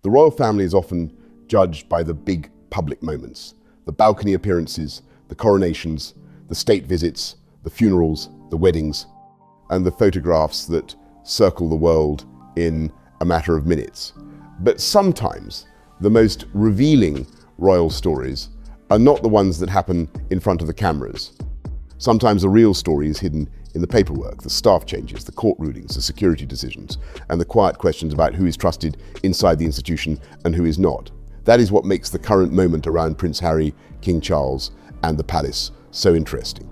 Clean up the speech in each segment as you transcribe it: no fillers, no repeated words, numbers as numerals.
The royal family is often judged by the big public moments, the balcony appearances, the coronations, the state visits, the funerals, the weddings, and the photographs that circle the world in a matter of minutes. But sometimes the most revealing royal stories are not the ones that happen in front of the cameras. Sometimes the real story is hidden in the paperwork, the staff changes, the court rulings, the security decisions, and the quiet questions about who is trusted inside the institution and who is not. That is what makes the current moment around Prince Harry, King Charles, and the palace so interesting.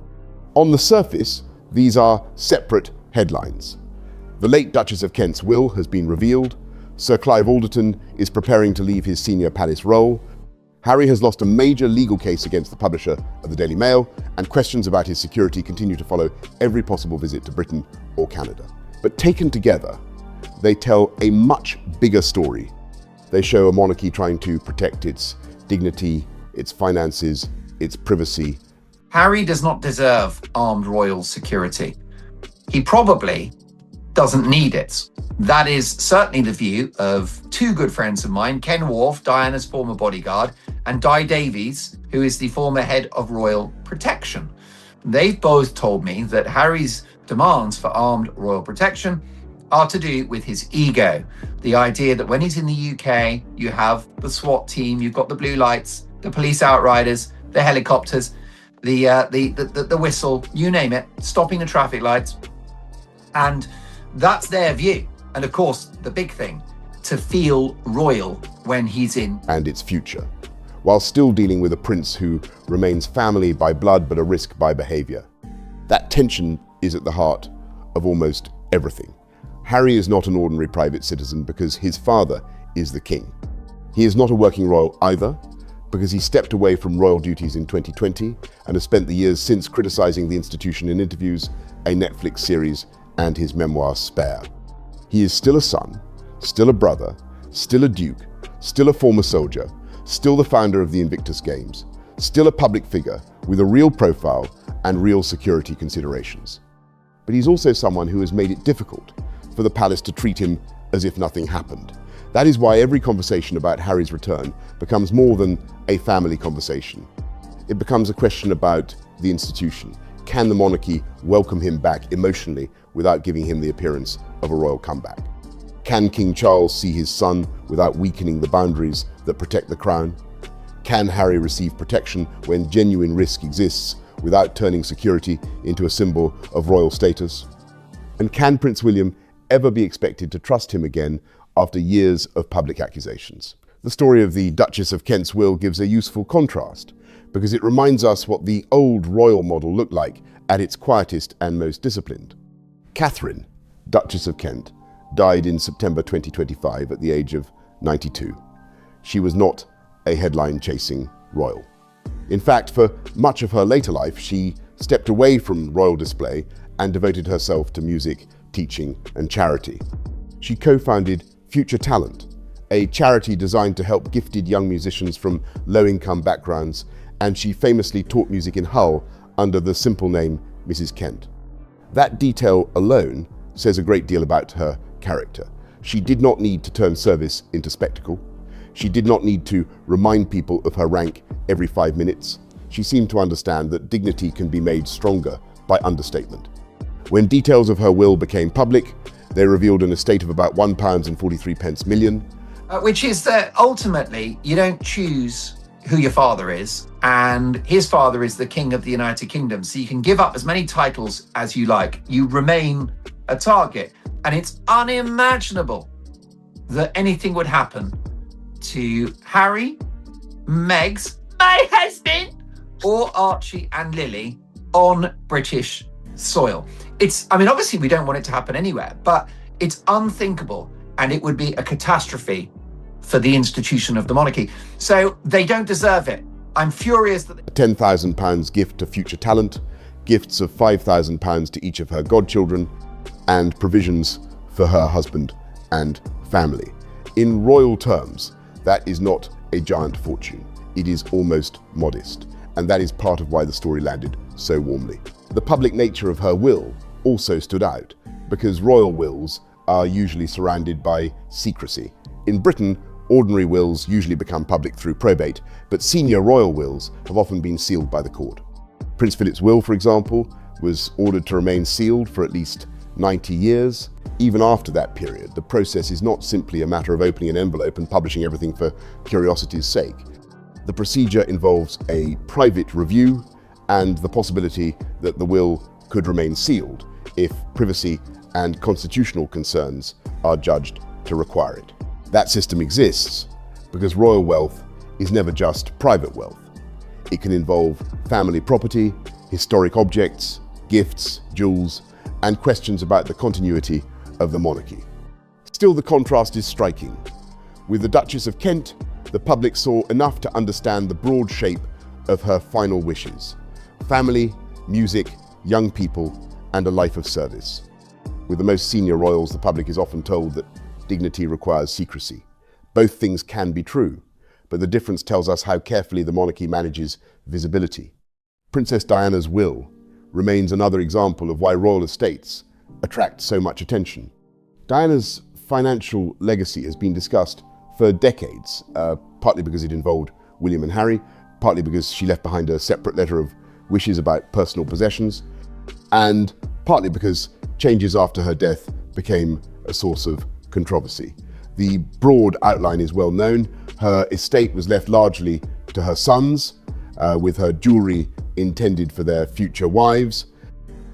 On the surface, these are separate headlines. The late Duchess of Kent's will has been revealed. Sir Clive Alderton is preparing to leave his senior palace role. Harry has lost a major legal case against the publisher of the Daily Mail, and questions about his security continue to follow every possible visit to Britain or Canada. But taken together, they tell a much bigger story. They show a monarchy trying to protect its dignity, its finances, its privacy. Harry does not deserve armed royal security. He probably doesn't need it. That is certainly the view of two good friends of mine, Ken Wharf, Diana's former bodyguard, and Di Davies, who is the former head of royal protection. They've both told me that Harry's demands for armed royal protection are to do with his ego. The idea that when he's in the UK, you have the SWAT team, you've got the blue lights, the police outriders, the helicopters, the whistle, you name it, stopping the traffic lights. And that's their view. And of course, the big thing, to feel royal when he's in. And its future, while still dealing with a prince who remains family by blood but a risk by behavior. That tension is at the heart of almost everything. Harry is not an ordinary private citizen because his father is the king. He is not a working royal either, because he stepped away from royal duties in 2020 and has spent the years since criticizing the institution in interviews, a Netflix series, and his memoir Spare. He is still a son, still a brother, still a duke, still a former soldier, still the founder of the Invictus Games, still a public figure with a real profile and real security considerations. But he's also someone who has made it difficult for the palace to treat him as if nothing happened. That is why every conversation about Harry's return becomes more than a family conversation. It becomes a question about the institution. Can the monarchy welcome him back emotionally without giving him the appearance of a royal comeback? Can King Charles see his son without weakening the boundaries that protect the crown? Can Harry receive protection when genuine risk exists without turning security into a symbol of royal status? And can Prince William ever be expected to trust him again after years of public accusations? The story of the Duchess of Kent's will gives a useful contrast because it reminds us what the old royal model looked like at its quietest and most disciplined. Catherine, Duchess of Kent, died in September 2025 at the age of 92. She was not a headline-chasing royal. In fact, for much of her later life, she stepped away from royal display and devoted herself to music, teaching, and charity. She co-founded Future Talent, a charity designed to help gifted young musicians from low-income backgrounds, and she famously taught music in Hull under the simple name Mrs. Kent. That detail alone says a great deal about her character. She did not need to turn service into spectacle. She did not need to remind people of her rank every 5 minutes. She seemed to understand that dignity can be made stronger by understatement. When details of her will became public, they revealed an estate of about £1.43 million. Which is that ultimately you don't choose who your father is, and his father is the King of the United Kingdom. So you can give up as many titles as you like. You remain a target. And it's unimaginable that anything would happen to Harry, Meg's, my husband, or Archie and Lily on British soil. Obviously we don't want it to happen anywhere, but it's unthinkable, and it would be a catastrophe for the institution of the monarchy. So they don't deserve it. I'm furious that... A £10,000 gift to Future Talent, gifts of £5,000 to each of her godchildren, and provisions for her husband and family. In royal terms, that is not a giant fortune. It is almost modest, and that is part of why the story landed so warmly. The public nature of her will also stood out, because royal wills are usually surrounded by secrecy. In Britain, Ordinary wills usually become public through probate, but senior royal wills have often been sealed by the court. Prince Philip's will, for example, was ordered to remain sealed for at least 90 years. Even after that period, the process is not simply a matter of opening an envelope and publishing everything for curiosity's sake. The procedure involves a private review and the possibility that the will could remain sealed if privacy and constitutional concerns are judged to require it. That system exists because royal wealth is never just private wealth. It can involve family property, historic objects, gifts, jewels, and questions about the continuity of the monarchy. Still, the contrast is striking. With the Duchess of Kent, the public saw enough to understand the broad shape of her final wishes: family, music, young people, and a life of service. With the most senior royals, the public is often told that dignity requires secrecy. Both things can be true, but the difference tells us how carefully the monarchy manages visibility. Princess Diana's will remains another example of why royal estates attract so much attention. Diana's financial legacy has been discussed for decades, partly because it involved William and Harry, partly because she left behind a separate letter of wishes about personal possessions, and partly because changes after her death became a source of controversy. The broad outline is well known. Her estate was left largely to her sons, with her jewelry intended for their future wives,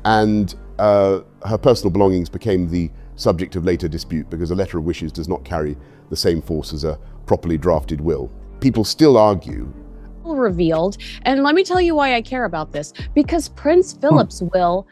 and her personal belongings became the subject of later dispute because a letter of wishes does not carry the same force as a properly drafted will. People still argue. Revealed, and let me tell you why I care about this, because Prince Philip's will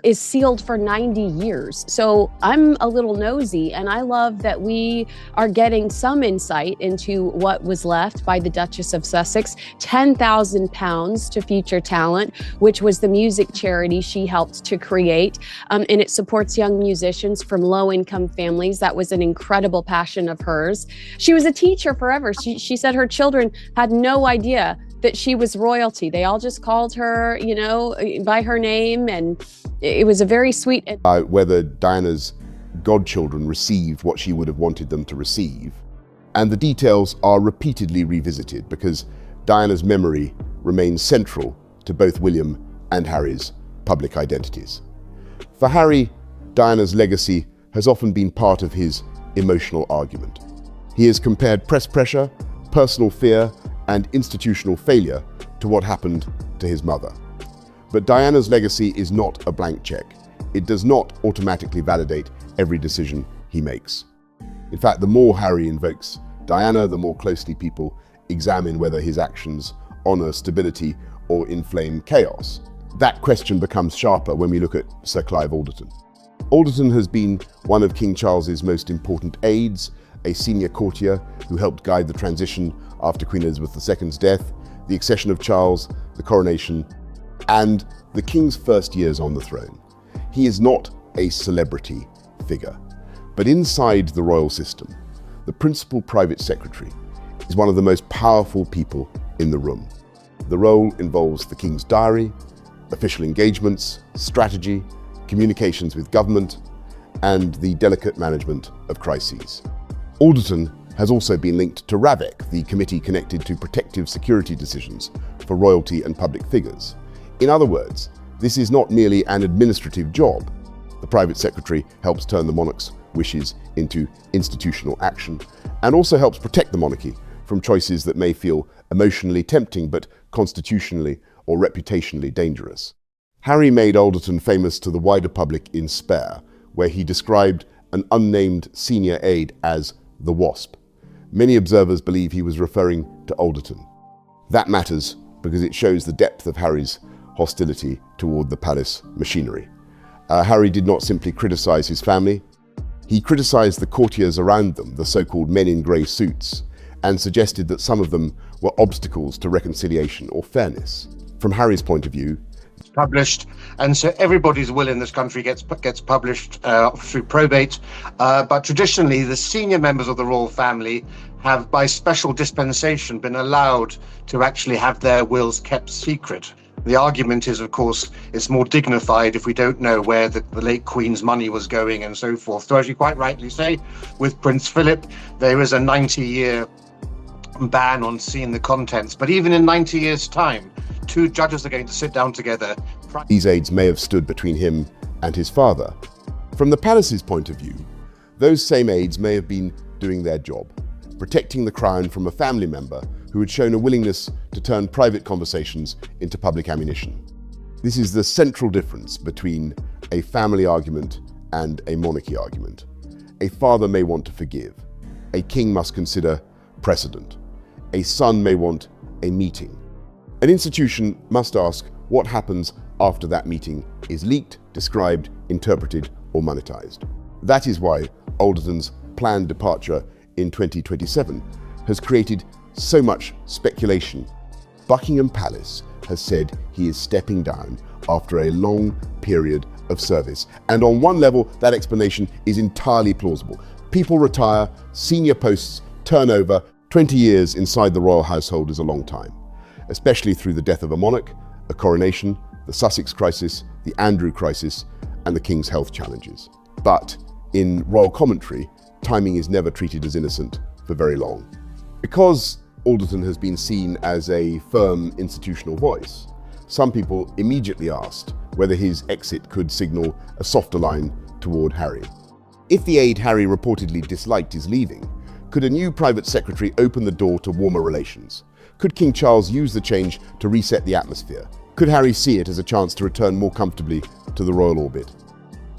is sealed for 90 years. So I'm a little nosy, and I love that we are getting some insight into what was left by the Duchess of Sussex. £10,000 to Future Talent, which was the music charity she helped to create. And it supports young musicians from low-income families. That was an incredible passion of hers. She was a teacher forever. She said her children had no idea that she was royalty. They all just called her, by her name, and it was a very sweet. Whether Diana's godchildren received what she would have wanted them to receive, and the details are repeatedly revisited because Diana's memory remains central to both William and Harry's public identities. For Harry, Diana's legacy has often been part of his emotional argument. He has compared press pressure, personal fear, and institutional failure to what happened to his mother. But Diana's legacy is not a blank check. It does not automatically validate every decision he makes. In fact, the more Harry invokes Diana, the more closely people examine whether his actions honor stability or inflame chaos. That question becomes sharper when we look at Sir Clive Alderton. Alderton has been one of King Charles's most important aides, a senior courtier who helped guide the transition after Queen Elizabeth II's death, the accession of Charles, the coronation, and the King's first years on the throne. He is not a celebrity figure, but inside the royal system, the principal private secretary is one of the most powerful people in the room. The role involves the King's diary, official engagements, strategy, communications with government, and the delicate management of crises. Alderton has also been linked to RAVEC, the committee connected to protective security decisions for royalty and public figures. In other words, this is not merely an administrative job. The private secretary helps turn the monarch's wishes into institutional action and also helps protect the monarchy from choices that may feel emotionally tempting but constitutionally or reputationally dangerous. Harry made Alderton famous to the wider public in Spare, where he described an unnamed senior aide as the Wasp. Many observers believe he was referring to Alderton. That matters because it shows the depth of Harry's hostility toward the palace machinery. Harry did not simply criticize his family. He criticized the courtiers around them, the so-called men in grey suits, and suggested that some of them were obstacles to reconciliation or fairness. From Harry's point of view, published, and so everybody's will in this country gets published through probate, but traditionally the senior members of the royal family have, by special dispensation, been allowed to actually have their wills kept secret. The argument is, of course, it's more dignified if we don't know where the late Queen's money was going and so forth. So as you quite rightly say, with Prince Philip, there is a 90-year ban on seeing the contents. But even in 90 years' time, two judges are going to sit down together. These aides may have stood between him and his father. From the palace's point of view, those same aides may have been doing their job, protecting the crown from a family member who had shown a willingness to turn private conversations into public ammunition. This is the central difference between a family argument and a monarchy argument. A father may want to forgive. A king must consider precedent. A son may want a meeting. An institution must ask what happens after that meeting is leaked, described, interpreted, or monetized. That is why Alderton's planned departure in 2027 has created so much speculation. Buckingham Palace has said he is stepping down after a long period of service. And on one level, that explanation is entirely plausible. People retire, senior posts turn over. 20 years inside the royal household is a long time, especially through the death of a monarch, a coronation, the Sussex crisis, the Andrew crisis, and the King's health challenges. But in royal commentary, timing is never treated as innocent for very long. Because Alderton has been seen as a firm institutional voice, some people immediately asked whether his exit could signal a softer line toward Harry. If the aide Harry reportedly disliked is leaving, could a new private secretary open the door to warmer relations? Could King Charles use the change to reset the atmosphere? Could Harry see it as a chance to return more comfortably to the royal orbit?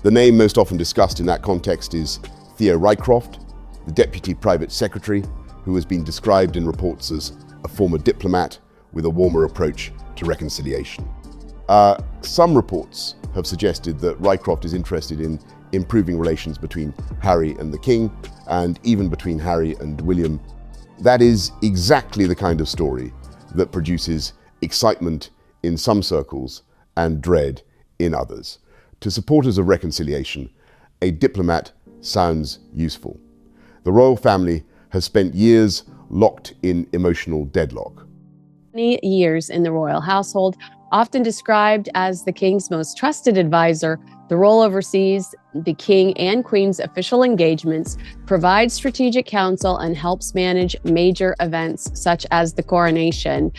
The name most often discussed in that context is Theo Rycroft, the deputy private secretary, who has been described in reports as a former diplomat with a warmer approach to reconciliation. Some reports have suggested that Rycroft is interested in improving relations between Harry and the King, and even between Harry and William. That is exactly the kind of story that produces excitement in some circles and dread in others. To supporters of reconciliation, a diplomat sounds useful. The royal family has spent years locked in emotional deadlock. Many years in the royal household, often described as the king's most trusted advisor, the role oversees the king and queen's official engagements, provides strategic counsel, and helps manage major events such as the coronation.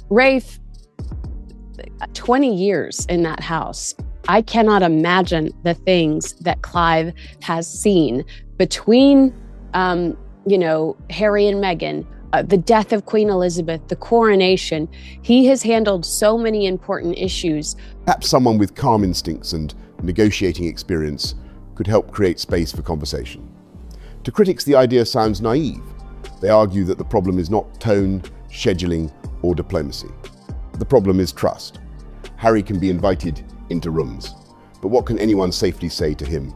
Rafe, 20 years in that house. I cannot imagine the things that Clive has seen between, Harry and Meghan, the death of Queen Elizabeth, the coronation. He has handled so many important issues. Perhaps someone with calm instincts and negotiating experience could help create space for conversation. To critics, the idea sounds naive. They argue that the problem is not tone, scheduling, or diplomacy. The problem is trust. Harry can be invited into rooms, but what can anyone safely say to him?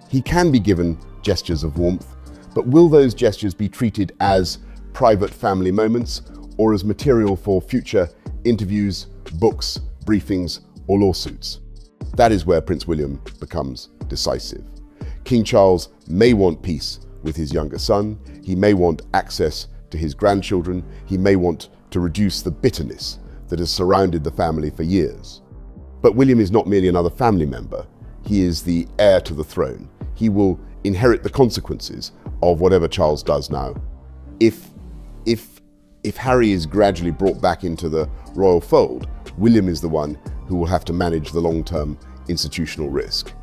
He can be given gestures of warmth, but will those gestures be treated as private family moments or as material for future interviews, books, briefings, or lawsuits? That is where Prince William becomes decisive. King Charles may want peace with his younger son. He may want access to his grandchildren. He may want to reduce the bitterness that has surrounded the family for years. But William is not merely another family member. He is the heir to the throne. He will inherit the consequences of whatever Charles does now. If Harry is gradually brought back into the royal fold, William is the one who will have to manage the long-term institutional risk.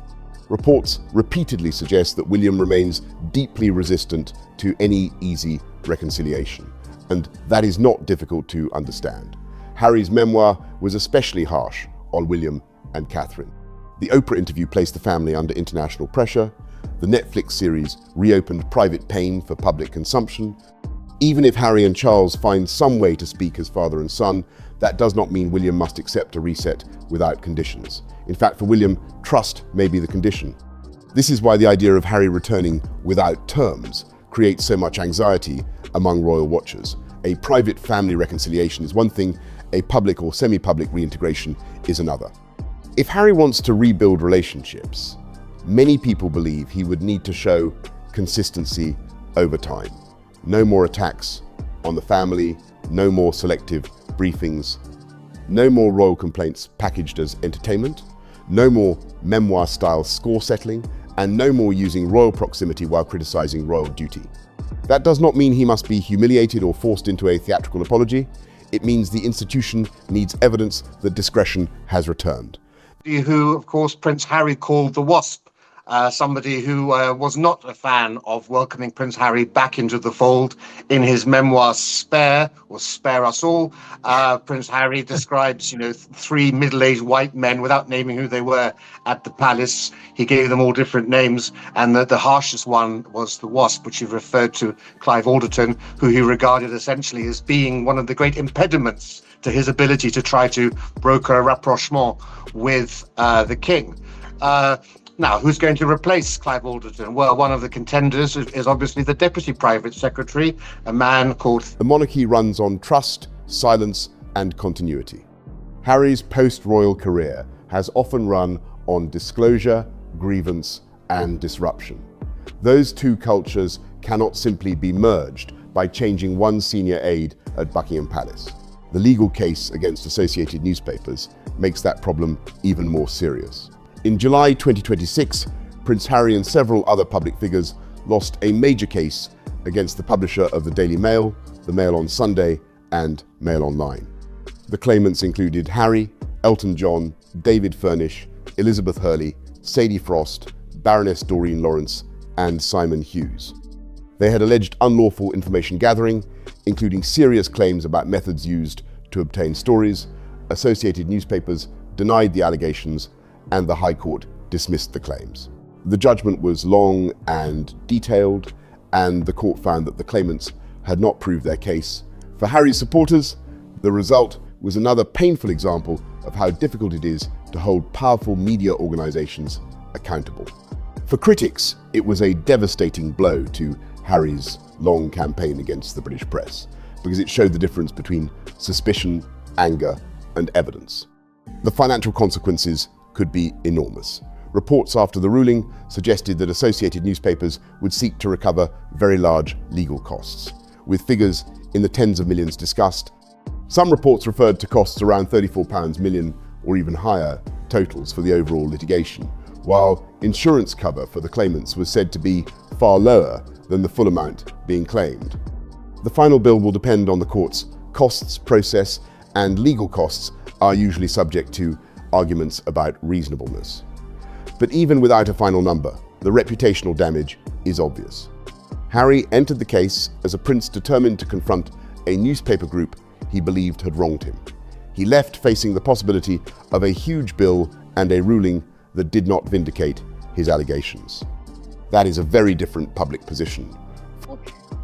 Reports repeatedly suggest that William remains deeply resistant to any easy reconciliation, and that is not difficult to understand. Harry's memoir was especially harsh on William and Catherine. The Oprah interview placed the family under international pressure. The Netflix series reopened private pain for public consumption. Even if Harry and Charles find some way to speak as father and son, that does not mean William must accept a reset without conditions. In fact, for William, trust may be the condition. This is why the idea of Harry returning without terms creates so much anxiety among royal watchers. A private family reconciliation is one thing, a public or semi-public reintegration is another. If Harry wants to rebuild relationships, many people believe he would need to show consistency over time. No more attacks on the family, no more selective briefings. No more royal complaints packaged as entertainment, no more memoir-style score settling, and no more using royal proximity while criticizing royal duty. That does not mean he must be humiliated or forced into a theatrical apology. It means the institution needs evidence that discretion has returned. Who, of course, Prince Harry called the Wasp. Somebody who was not a fan of welcoming Prince Harry back into the fold. In his memoir, Spare Us All, Prince Harry describes, three middle-aged white men without naming who they were at the palace. He gave them all different names, and the harshest one was the Wasp, which he referred to Clive Alderton, who he regarded essentially as being one of the great impediments to his ability to try to broker a rapprochement with the king. Now, who's going to replace Clive Alderton? Well, one of the contenders is obviously the Deputy Private Secretary, a man called... The monarchy runs on trust, silence, and continuity. Harry's post-royal career has often run on disclosure, grievance, and disruption. Those two cultures cannot simply be merged by changing one senior aide at Buckingham Palace. The legal case against Associated Newspapers makes that problem even more serious. In July 2026, Prince Harry and several other public figures lost a major case against the publisher of the Daily Mail, the Mail on Sunday, and Mail Online. The claimants included Harry, Elton John, David Furnish, Elizabeth Hurley, Sadie Frost, Baroness Doreen Lawrence, and Simon Hughes. They had alleged unlawful information gathering, including serious claims about methods used to obtain stories. Associated Newspapers denied the allegations, and the High Court dismissed the claims. The judgment was long and detailed, and the court found that the claimants had not proved their case. For Harry's supporters, the result was another painful example of how difficult it is to hold powerful media organizations accountable. For critics, it was a devastating blow to Harry's long campaign against the British press, because it showed the difference between suspicion, anger, and evidence. The financial consequences could be enormous. Reports after the ruling suggested that Associated Newspapers would seek to recover very large legal costs, with figures in the tens of millions discussed. Some reports referred to costs around £34 million or even higher totals for the overall litigation, while insurance cover for the claimants was said to be far lower than the full amount being claimed. The final bill will depend on the court's costs, process, and legal costs are usually subject to arguments about reasonableness. But even without a final number, the reputational damage is obvious. Harry entered the case as a prince determined to confront a newspaper group he believed had wronged him. He left facing the possibility of a huge bill and a ruling that did not vindicate his allegations. That is a very different public position.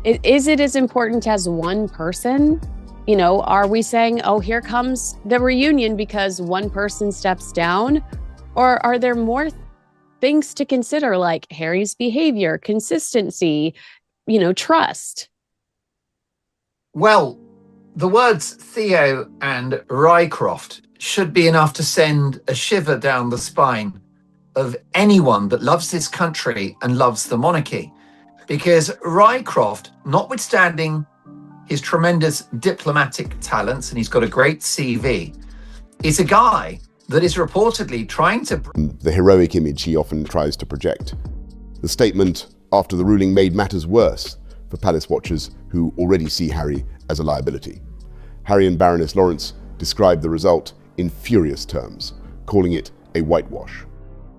Is it as important as one person? Are we saying, oh, here comes the reunion because one person steps down? Or are there more things to consider, like Harry's behavior, consistency, trust? Well, the words Theo and Rycroft should be enough to send a shiver down the spine of anyone that loves this country and loves the monarchy. Because Rycroft, notwithstanding his tremendous diplomatic talents, and he's got a great CV, is a guy that is reportedly trying to... The heroic image he often tries to project. The statement after the ruling made matters worse for palace watchers who already see Harry as a liability. Harry and Baroness Lawrence described the result in furious terms, calling it a whitewash.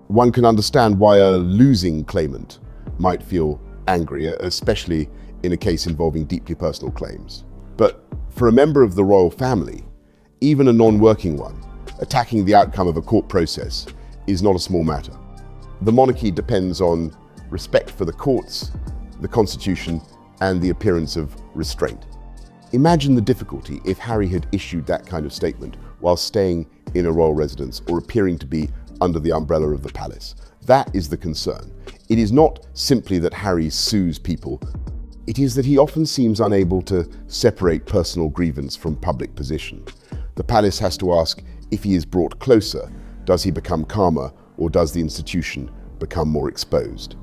One can understand why a losing claimant might feel angry, especially in a case involving deeply personal claims. But for a member of the royal family, even a non-working one, attacking the outcome of a court process is not a small matter. The monarchy depends on respect for the courts, the constitution, and the appearance of restraint. Imagine the difficulty if Harry had issued that kind of statement while staying in a royal residence or appearing to be under the umbrella of the palace. That is the concern. It is not simply that Harry sues people. It is that he often seems unable to separate personal grievance from public position. The palace has to ask, if he is brought closer, does he become calmer, or does the institution become more exposed?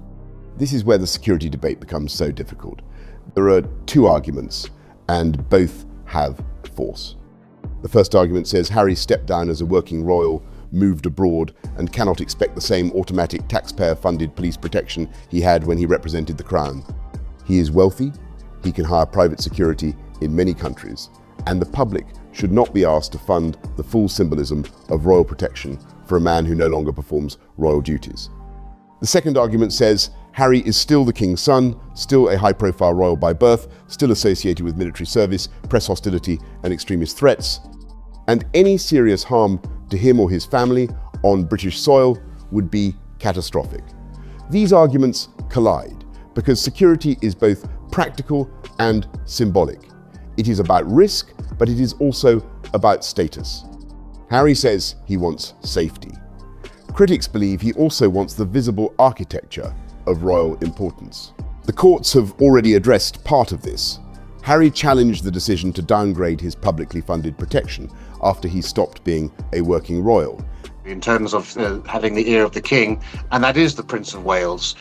This is where the security debate becomes so difficult. There are two arguments, and both have force. The first argument says Harry stepped down as a working royal, moved abroad, and cannot expect the same automatic taxpayer-funded police protection he had when he represented the crown. He is wealthy, he can hire private security in many countries, and the public should not be asked to fund the full symbolism of royal protection for a man who no longer performs royal duties. The second argument says Harry is still the king's son, still a high-profile royal by birth, still associated with military service, press hostility, and extremist threats, and any serious harm to him or his family on British soil would be catastrophic. These arguments collide because security is both practical and symbolic. It is about risk, but it is also about status. Harry says he wants safety. Critics believe he also wants the visible architecture of royal importance. The courts have already addressed part of this. Harry challenged the decision to downgrade his publicly funded protection after he stopped being a working royal. In terms of having the ear of the king, and that is the Prince of Wales.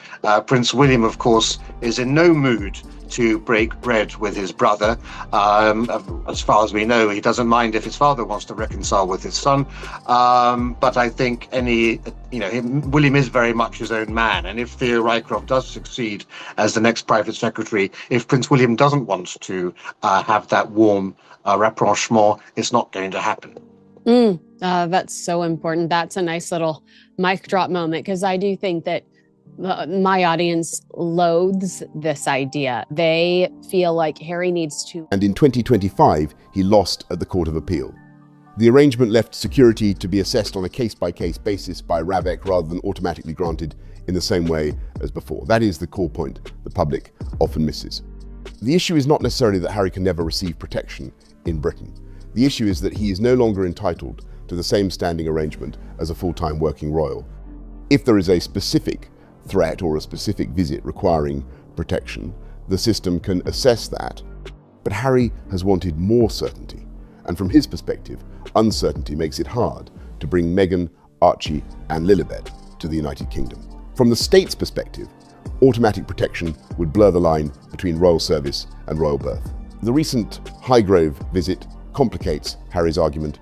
Prince William, of course, is in no mood to break bread with his brother. As far as we know, he doesn't mind if his father wants to reconcile with his son. But I think William is very much his own man. And if Theo Rycroft does succeed as the next private secretary, if Prince William doesn't want to have that warm rapprochement, it's not going to happen. That's so important. That's a nice little mic drop moment, because I do think that my audience loathes this idea. They feel like Harry needs to. And in 2025, he lost at the Court of Appeal. The arrangement left security to be assessed on a case-by-case basis by RAVEC rather than automatically granted in the same way as before. That is the core point the public often misses. The issue is not necessarily that Harry can never receive protection in Britain. The issue is that he is no longer entitled to the same standing arrangement as a full-time working royal. If there is a specific threat or a specific visit requiring protection, the system can assess that. But Harry has wanted more certainty, and from his perspective, uncertainty makes it hard to bring Meghan, Archie, and Lilibet to the United Kingdom. From the state's perspective, automatic protection would blur the line between royal service and royal birth. The recent Highgrove visit complicates Harry's argument.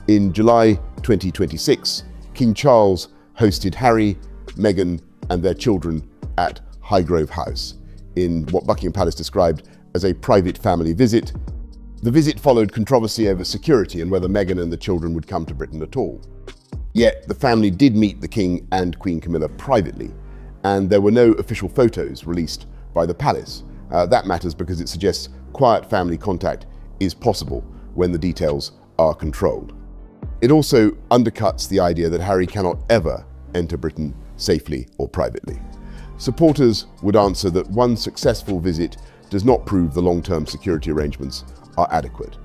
In July 2026, King Charles hosted Harry, Meghan, and their children at Highgrove House in what Buckingham Palace described as a private family visit. The visit followed controversy over security and whether Meghan and the children would come to Britain at all. Yet the family did meet the King and Queen Camilla privately, and there were no official photos released by the palace. That matters because it suggests quiet family contact is possible when the details are controlled. It also undercuts the idea that Harry cannot ever enter Britain safely or privately. Supporters would answer that one successful visit does not prove the long-term security arrangements are adequate.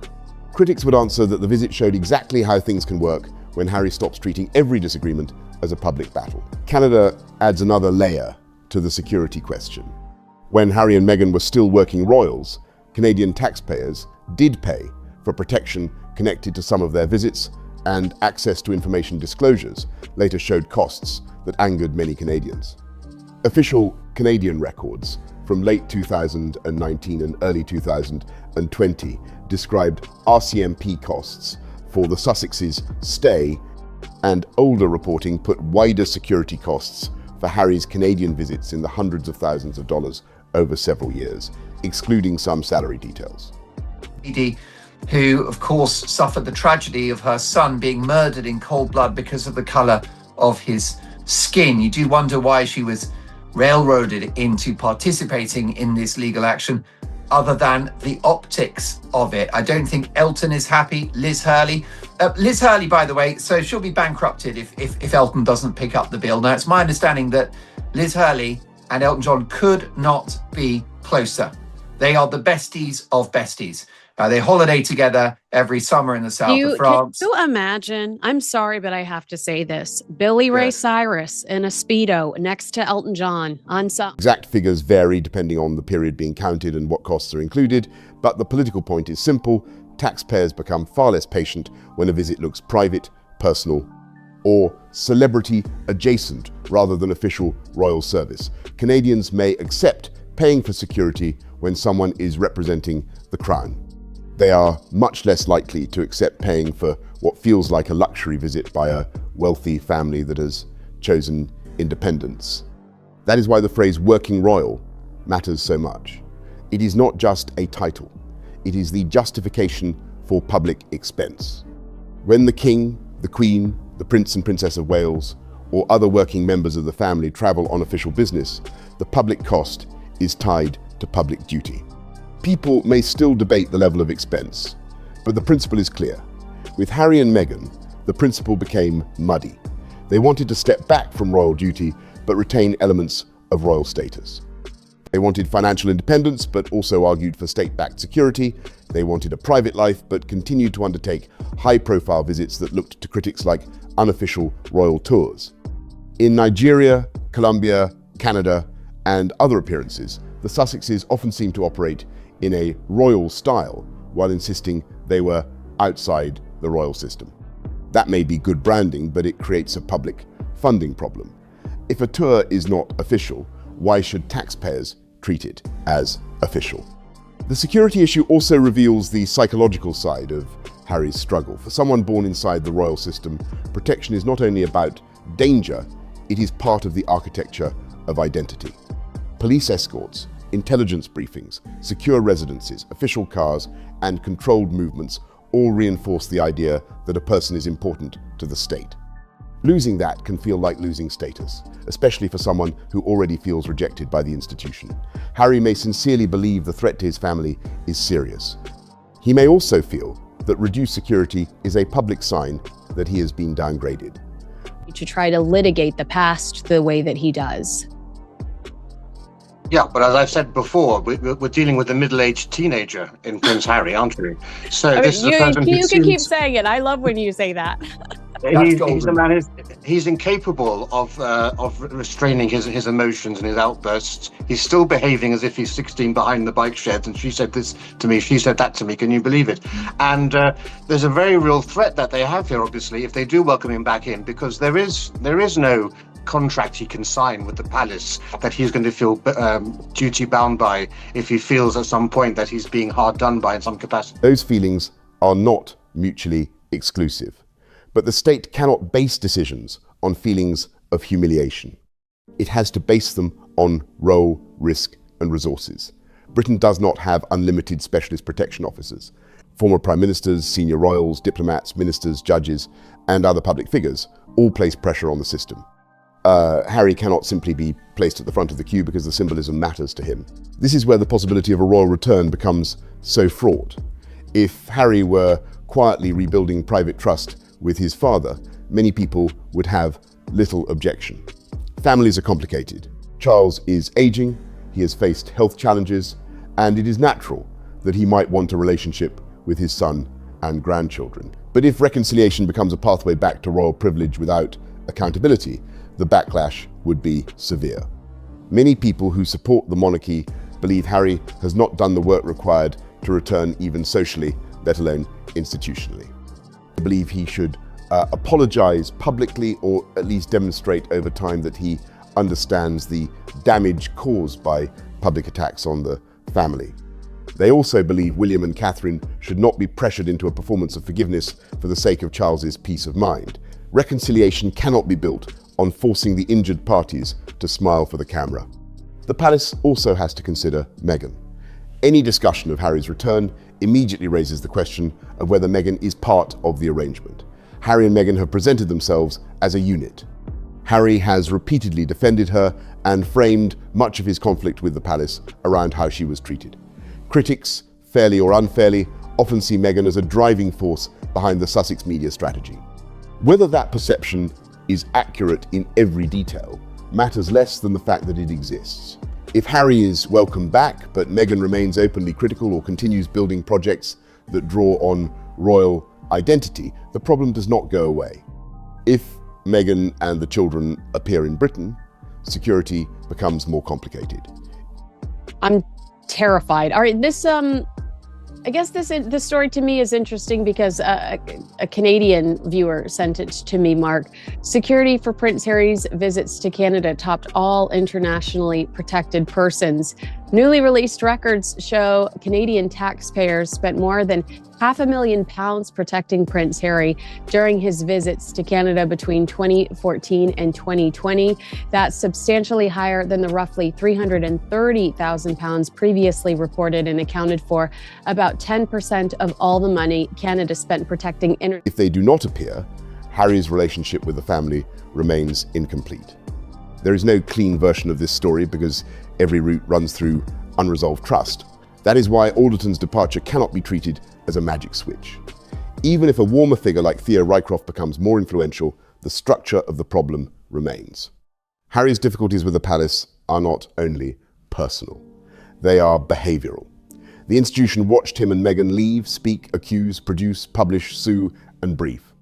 Critics would answer that the visit showed exactly how things can work when Harry stops treating every disagreement as a public battle. Canada adds another layer to the security question. When Harry and Meghan were still working royals, Canadian taxpayers did pay for protection connected to some of their visits, and access to information disclosures later showed costs that angered many Canadians. Official Canadian records from late 2019 and early 2020 described RCMP costs for the Sussex's stay, and older reporting put wider security costs for Harry's Canadian visits in the hundreds of thousands of dollars over several years, excluding some salary details. Who, of course, suffered the tragedy of her son being murdered in cold blood because of the colour of his skin. You do wonder why she was railroaded into participating in this legal action, other than the optics of it. I don't think Elton is happy. Liz Hurley, by the way, so she'll be bankrupted if Elton doesn't pick up the bill. Now, it's my understanding that Liz Hurley and Elton John could not be closer. They are the besties of besties. They holiday together every summer in the south of France. Can you imagine? I'm sorry, but I have to say this. Billy Ray Cyrus in a Speedo next to Elton John on some. Exact figures vary depending on the period being counted and what costs are included, but the political point is simple. Taxpayers become far less patient when a visit looks private, personal, or celebrity adjacent rather than official royal service. Canadians may accept paying for security when someone is representing the crown. They are much less likely to accept paying for what feels like a luxury visit by a wealthy family that has chosen independence. That is why the phrase working royal matters so much. It is not just a title. It is the justification for public expense. When the King, the Queen, the Prince and Princess of Wales, or other working members of the family travel on official business, the public cost is tied to public duty. People may still debate the level of expense, but the principle is clear. With Harry and Meghan, the principle became muddy. They wanted to step back from royal duty, but retain elements of royal status. They wanted financial independence, but also argued for state-backed security. They wanted a private life, but continued to undertake high-profile visits that looked to critics like unofficial royal tours. In Nigeria, Colombia, Canada, and other appearances, the Sussexes often seemed to operate in a royal style while insisting they were outside the royal system. That may be good branding, but it creates a public funding problem. If a tour is not official, why should taxpayers treat it as official? The security issue also reveals the psychological side of Harry's struggle. For someone born inside the royal system, protection is not only about danger, it is part of the architecture of identity. Police escorts, intelligence briefings, secure residences, official cars, and controlled movements all reinforce the idea that a person is important to the state. Losing that can feel like losing status, especially for someone who already feels rejected by the institution. Harry may sincerely believe the threat to his family is serious. He may also feel that reduced security is a public sign that he has been downgraded. To try to litigate the past the way that he does. Yeah, but as I've said before, we're dealing with a middle-aged teenager in Prince Harry, aren't we? So this is a person who you can keep saying it. I love when you say that. He's a man. He's incapable of restraining his emotions and his outbursts. He's still behaving as if he's 16 behind the bike sheds. And she said this to me. She said that to me. Can you believe it? And there's a very real threat that they have here, obviously, if they do welcome him back in, because there is no contract he can sign with the palace that he's going to feel duty bound by if he feels at some point that he's being hard done by in some capacity. Those feelings are not mutually exclusive, but the state cannot base decisions on feelings of humiliation. It has to base them on role, risk, and resources. Britain does not have unlimited specialist protection officers. Former prime ministers, senior royals, diplomats, ministers, judges, and other public figures all place pressure on the system. Harry cannot simply be placed at the front of the queue because the symbolism matters to him. This is where the possibility of a royal return becomes so fraught. If Harry were quietly rebuilding private trust with his father, many people would have little objection. Families are complicated. Charles is aging, he has faced health challenges, and it is natural that he might want a relationship with his son and grandchildren. But if reconciliation becomes a pathway back to royal privilege without accountability, the backlash would be severe. Many people who support the monarchy believe Harry has not done the work required to return even socially, let alone institutionally. They believe he should apologize publicly, or at least demonstrate over time that he understands the damage caused by public attacks on the family. They also believe William and Catherine should not be pressured into a performance of forgiveness for the sake of Charles's peace of mind. Reconciliation cannot be built on forcing the injured parties to smile for the camera. The palace also has to consider Meghan. Any discussion of Harry's return immediately raises the question of whether Meghan is part of the arrangement. Harry and Meghan have presented themselves as a unit. Harry has repeatedly defended her and framed much of his conflict with the palace around how she was treated. Critics, fairly or unfairly, often see Meghan as a driving force behind the Sussex media strategy. Whether that perception is accurate in every detail matters less than the fact that it exists. If Harry is welcomed back, but Meghan remains openly critical or continues building projects that draw on royal identity, the problem does not go away. If Meghan and the children appear in Britain, security becomes more complicated. I'm terrified. All right, I guess this story to me is interesting because a Canadian viewer sent it to me, Mark. Security for Prince Harry's visits to Canada topped all internationally protected persons. Newly released records show Canadian taxpayers spent more than £500,000 protecting Prince Harry during his visits to Canada between 2014 and 2020. That's substantially higher than the roughly £330,000 previously reported, and accounted for about 10% of all the money Canada spent protecting If they do not appear, Harry's relationship with the family remains incomplete. There is no clean version of this story because every route runs through unresolved trust. That is why Alderton's departure cannot be treated as a magic switch. Even if a warmer figure like Theo Rycroft becomes more influential, the structure of the problem remains. Harry's difficulties with the palace are not only personal, they are behavioural. The institution watched him and Meghan leave, speak, accuse, produce, publish, sue, and brief.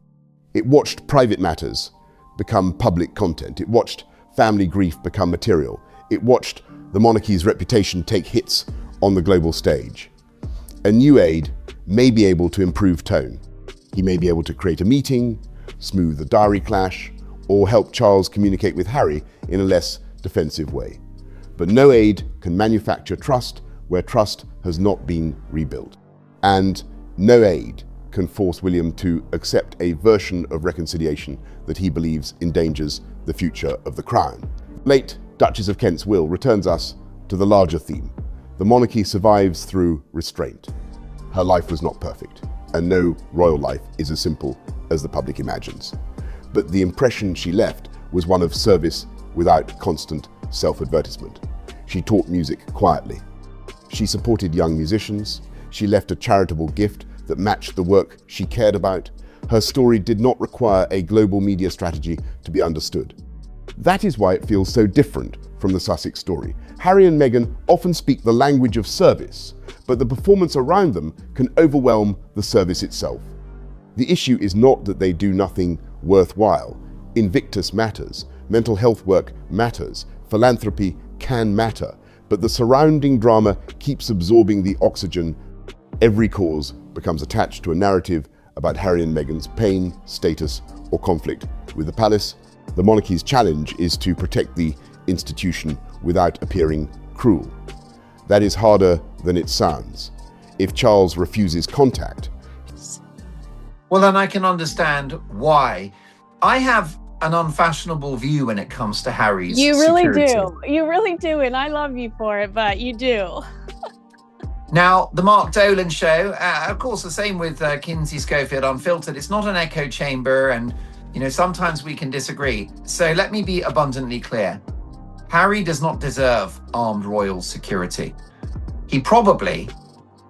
It watched private matters become public content. It watched family grief become material. It watched the monarchy's reputation take hits on the global stage. A new aide may be able to improve tone. He may be able to create a meeting, smooth a diary clash, or help Charles communicate with Harry in a less defensive way. But no aide can manufacture trust where trust has not been rebuilt. And no aide can force William to accept a version of reconciliation that he believes endangers the future of the crown. Late Duchess of Kent's will returns us to the larger theme. The monarchy survives through restraint. Her life was not perfect, and no royal life is as simple as the public imagines. But the impression she left was one of service without constant self-advertisement. She taught music quietly. She supported young musicians. She left a charitable gift that matched the work she cared about. Her story did not require a global media strategy to be understood. That is why it feels so different from the Sussex story. Harry and Meghan often speak the language of service, but the performance around them can overwhelm the service itself. The issue is not that they do nothing worthwhile. Invictus matters, mental health work matters, philanthropy can matter, but the surrounding drama keeps absorbing the oxygen. Every cause becomes attached to a narrative about Harry and Meghan's pain, status, or conflict with the palace. The monarchy's challenge is to protect the institution without appearing cruel. That is harder than it sounds. If Charles refuses contact, well, then I can understand why. I have an unfashionable view when it comes to Harry's security. You really do, and I love you for it, but you do. Now, the Mark Dolan show, of course, the same with Kinsey Schofield Unfiltered. It's not an echo chamber, and sometimes we can disagree. So let me be abundantly clear. Harry does not deserve armed royal security. He probably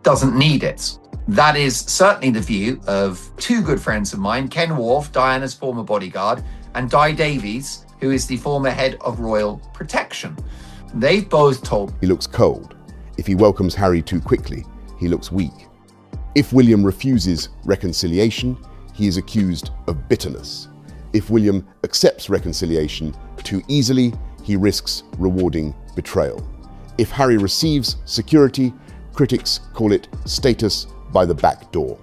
doesn't need it. That is certainly the view of two good friends of mine, Ken Worf, Diana's former bodyguard, and Di Davies, who is the former head of royal protection. They've both told he looks cold. If he welcomes Harry too quickly, he looks weak. If William refuses reconciliation, he is accused of bitterness. If William accepts reconciliation too easily, he risks rewarding betrayal. If Harry receives security, critics call it status by the back door.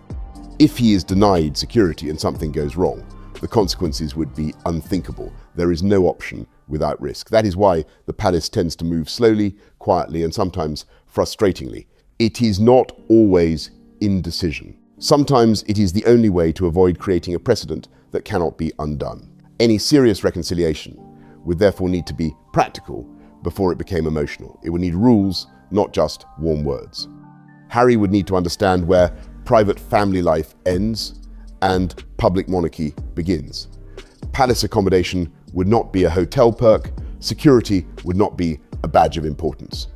If he is denied security and something goes wrong, the consequences would be unthinkable. There is no option without risk. That is why the palace tends to move slowly, quietly, and sometimes frustratingly. It is not always indecision. Sometimes it is the only way to avoid creating a precedent that cannot be undone. Any serious reconciliation would therefore need to be practical before it became emotional. It would need rules, not just warm words. Harry would need to understand where private family life ends and public monarchy begins. Palace accommodation would not be a hotel perk. Security would not be a badge of importance.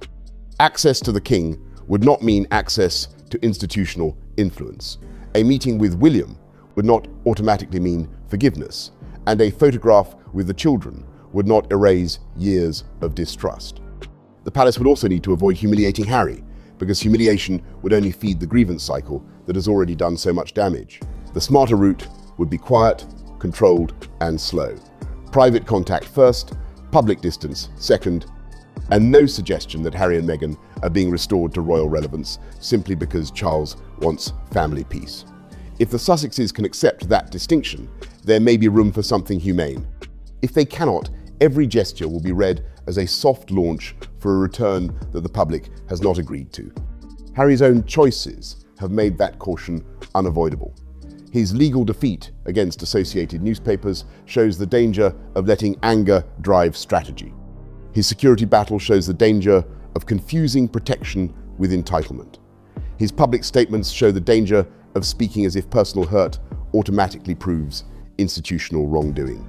Access to the king would not mean access to institutional influence. A meeting with William would not automatically mean forgiveness, and a photograph with the children would not erase years of distrust. The palace would also need to avoid humiliating Harry, because humiliation would only feed the grievance cycle that has already done so much damage. The smarter route would be quiet, controlled, and slow. Private contact first, public distance second, and no suggestion that Harry and Meghan are being restored to royal relevance simply because Charles wants family peace. If the Sussexes can accept that distinction, there may be room for something humane. If they cannot, every gesture will be read as a soft launch for a return that the public has not agreed to. Harry's own choices have made that caution unavoidable. His legal defeat against associated newspapers shows the danger of letting anger drive strategy. His security battle shows the danger of confusing protection with entitlement. His public statements show the danger of speaking as if personal hurt automatically proves institutional wrongdoing.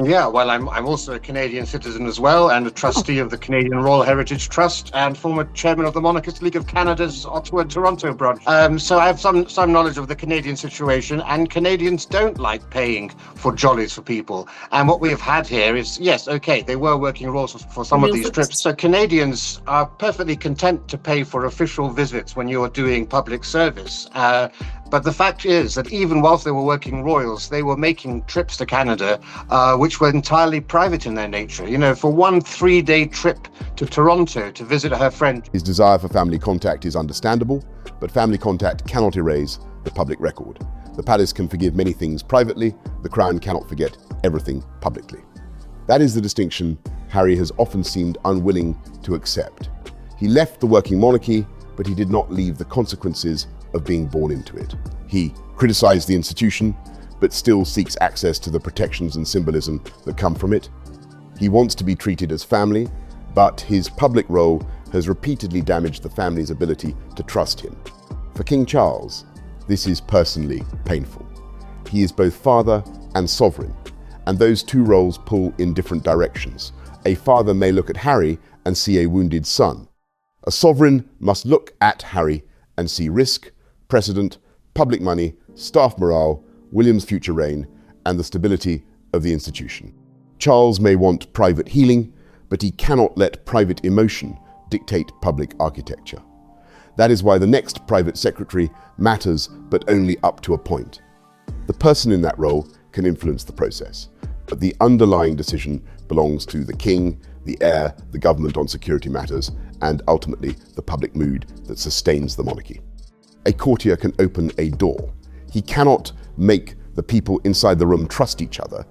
Yeah, well, I'm also a Canadian citizen as well, and a trustee of the Canadian Royal Heritage Trust, and former chairman of the Monarchist League of Canada's Ottawa and Toronto branch. So I have some knowledge of the Canadian situation, and Canadians don't like paying for jollies for people. And what we have had here is, yes, okay, they were working roles for some of these trips. So Canadians are perfectly content to pay for official visits when you're doing public service. But the fact is that even whilst they were working royals, they were making trips to Canada, which were entirely private in their nature. You know, for one 3-day trip to Toronto to visit her friend. His desire for family contact is understandable, but family contact cannot erase the public record. The palace can forgive many things privately, the crown cannot forget everything publicly. That is the distinction Harry has often seemed unwilling to accept. He left the working monarchy, but he did not leave the consequences of being born into it. He criticized the institution, but still seeks access to the protections and symbolism that come from it. He wants to be treated as family, but his public role has repeatedly damaged the family's ability to trust him. For King Charles, this is personally painful. He is both father and sovereign, and those two roles pull in different directions. A father may look at Harry and see a wounded son. A sovereign must look at Harry and see risk, precedent, public money, staff morale, William's future reign, and the stability of the institution. Charles may want private healing, but he cannot let private emotion dictate public architecture. That is why the next private secretary matters, but only up to a point. The person in that role can influence the process, but the underlying decision belongs to the king, the heir, the government on security matters, and ultimately the public mood that sustains the monarchy. A courtier can open a door. He cannot make the people inside the room trust each other.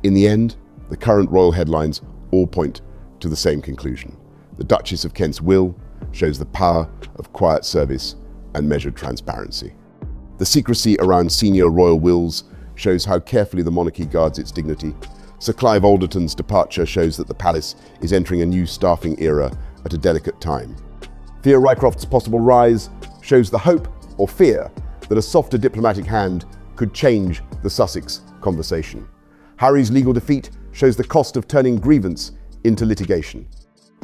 In the end, the current royal headlines all point to the same conclusion. The Duchess of Kent's will shows the power of quiet service and measured transparency. The secrecy around senior royal wills shows how carefully the monarchy guards its dignity. Sir Clive Alderton's departure shows that the palace is entering a new staffing era at a delicate time. Theo Rycroft's possible rise shows the hope or fear that a softer diplomatic hand could change the Sussex conversation. Harry's legal defeat shows the cost of turning grievance into litigation.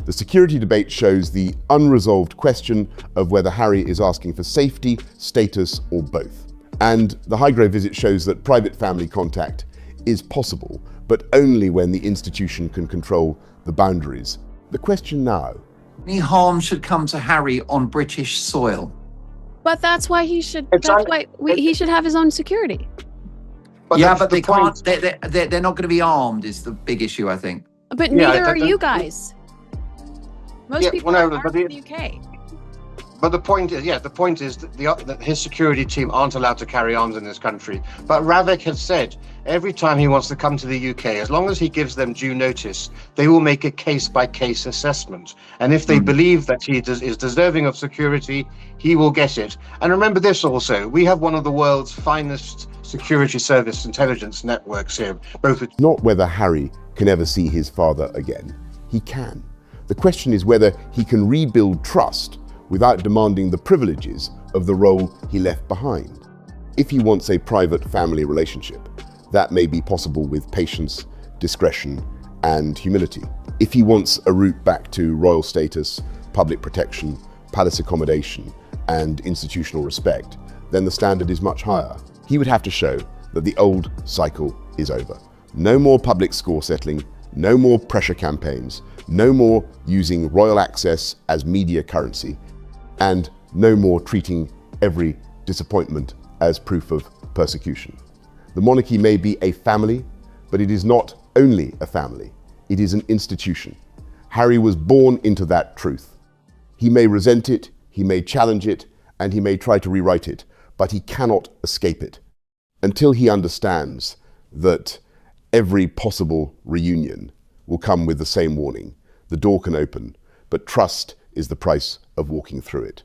The security debate shows the unresolved question of whether Harry is asking for safety, status, or both. And the Highgrove visit shows that private family contact is possible, but only when the institution can control the boundaries. The question now: any harm should come to Harry on British soil? But that's why he should. He should have his own security. But yeah, but they can't. They're not going to be armed. Is the big issue, I think. But neither are you guys. Most people are armed in the UK. But the point is that his security team aren't allowed to carry arms in this country. But Ravik has said every time he wants to come to the UK, as long as he gives them due notice, they will make a case-by-case assessment. And if they believe that he is deserving of security, he will get it. And remember this also, we have one of the world's finest security service intelligence networks here. Not whether Harry can ever see his father again. He can. The question is whether he can rebuild trust without demanding the privileges of the role he left behind. If he wants a private family relationship, that may be possible with patience, discretion, and humility. If he wants a route back to royal status, public protection, palace accommodation, and institutional respect, then the standard is much higher. He would have to show that the old cycle is over. No more public score settling, no more pressure campaigns, no more using royal access as media currency, and no more treating every disappointment as proof of persecution. The monarchy may be a family, but it is not only a family. It is an institution. Harry was born into that truth. He may resent it, he may challenge it, and he may try to rewrite it, but he cannot escape it. Until he understands that every possible reunion will come with the same warning, the door can open, but trust is the price of walking through it.